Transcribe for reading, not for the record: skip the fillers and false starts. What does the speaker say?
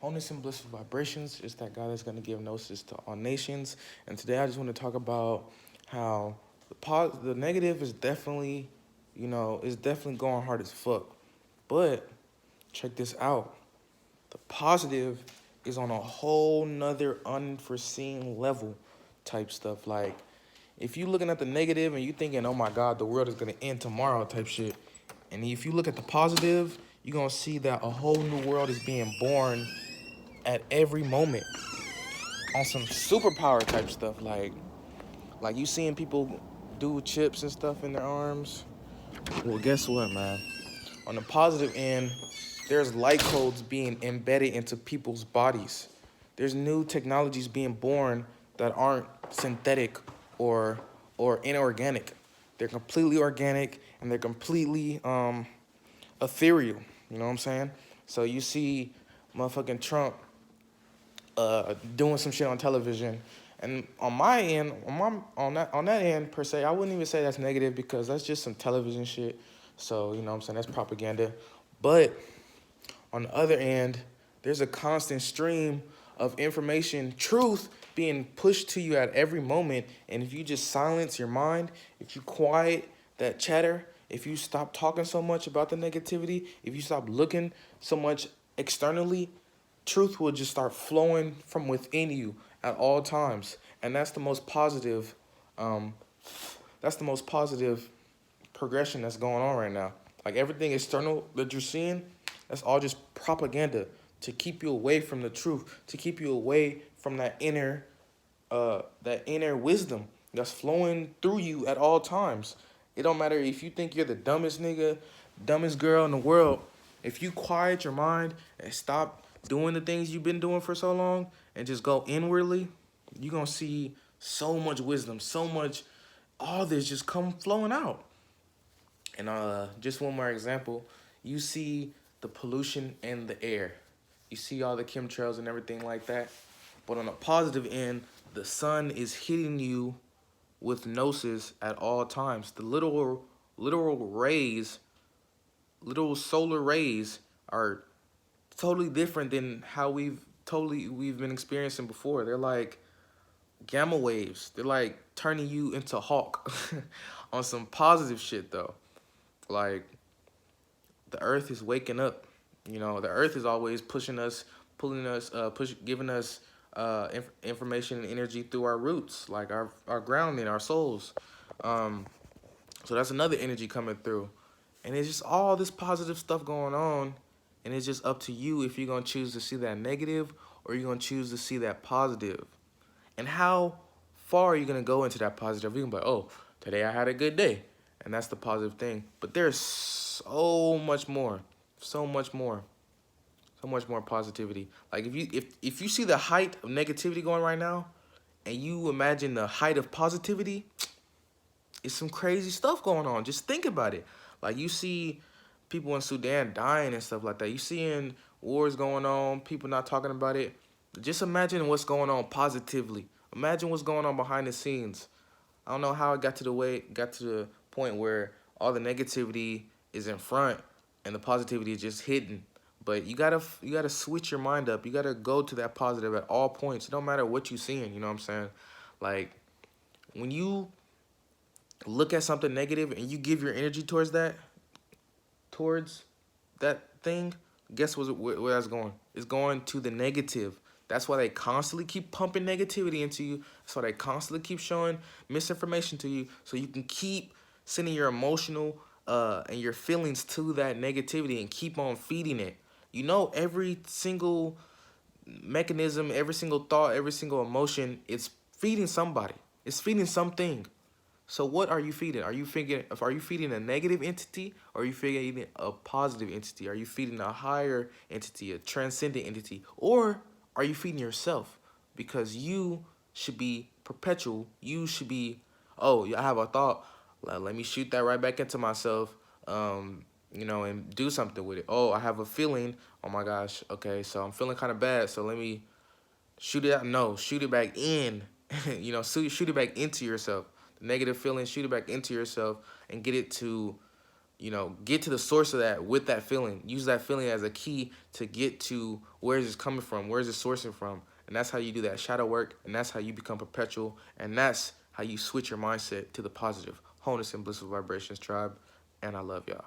Wholeness and blissful vibrations is that God that's going to give gnosis to all nations. And today I just want to talk about how the negative is definitely, is definitely going hard as fuck. But check this out. The positive is on a whole nother unforeseen level type stuff. Like, if you looking at the negative and you thinking, oh my God, the world is going to end tomorrow type shit. And if you look at the positive, you're going to see that a whole new world is being born at every moment on some superpower type stuff. Like you seeing people do chips and stuff in their arms. Well, guess what, man? On the positive end, there's light codes being embedded into people's bodies. There's new technologies being born that aren't synthetic or inorganic. They're completely organic and they're completely ethereal. You know what I'm saying? So you see motherfucking Trump doing some shit on television. And on my end, on that end per se, I wouldn't even say that's negative because that's just some television shit. So, you know what I'm saying, that's propaganda. But on the other end, there's a constant stream of information, truth being pushed to you at every moment. And if you just silence your mind, if you quiet that chatter, if you stop talking so much about the negativity, if you stop looking so much externally, truth will just start flowing from within you at all times. And that's the most positive, um, that's the most positive progression that's going on right now. Like everything external that you're seeing, that's all just propaganda to keep you away from the truth, to keep you away from that inner wisdom that's flowing through you at all times. It don't matter if you think you're the dumbest nigga, dumbest girl in the world. If you quiet your mind and stop doing the things you've been doing for so long and just go inwardly, you're gonna see so much wisdom, so much, all this just come flowing out. And just one more example, you see the pollution in the air. You see all the chemtrails and everything like that. But on the positive end, the sun is hitting you with gnosis at all times. The literal rays, literal solar rays are totally different than how we've been experiencing before. They're like gamma waves. They're like turning you into Hawk on some positive shit though. Like the earth is waking up. You know, the earth is always pushing us, pulling us, giving us information and energy through our roots, like our grounding, our souls. Um, so that's another energy coming through. And it's just all this positive stuff going on. And it's just up to you if you're going to choose to see that negative or you're going to choose to see that positive. And how far are you going to go into that positive? You can be like, oh, today I had a good day. And that's the positive thing. But there's so much more. So much more. So much more positivity. Like if you see the height of negativity going right now and you imagine the height of positivity, it's some crazy stuff going on. Just think about it. Like you see people in Sudan dying and stuff like that. You seeing wars going on, people not talking about it. Just imagine what's going on positively. Imagine what's going on behind the scenes. I don't know how it got to the point where all the negativity is in front and the positivity is just hidden. But you gotta switch your mind up. You gotta go to that positive at all points. It don't matter what you seeing. You know what I'm saying? Like when you look at something negative and you give your energy towards that thing, guess where that's going? It's going to the negative. That's why they constantly keep pumping negativity into you. That's why they constantly keep showing misinformation to you, so you can keep sending your emotional and your feelings to that negativity and keep on feeding it. You know, every single mechanism, every single thought, every single emotion, it's feeding somebody. It's feeding something. So what are you feeding? Are you feeding a negative entity or are you feeding a positive entity? Are you feeding a higher entity, a transcendent entity? Or are you feeding yourself? Because you should be perpetual. You should be, oh, I have a thought. Let me shoot that right back into myself. And do something with it. Oh, I have a feeling. Oh my gosh. Okay, so I'm feeling kind of bad. So let me shoot it out. No, shoot it back in. Shoot it back into yourself. The negative feeling, shoot it back into yourself and get it to you know, get to the source of that with that feeling. Use that feeling as a key to get to where is this coming from, where is it sourcing from. And that's how you do that shadow work, and that's how you become perpetual, and that's how you switch your mindset to the positive. Wholeness and blissful vibrations, tribe, and I love y'all.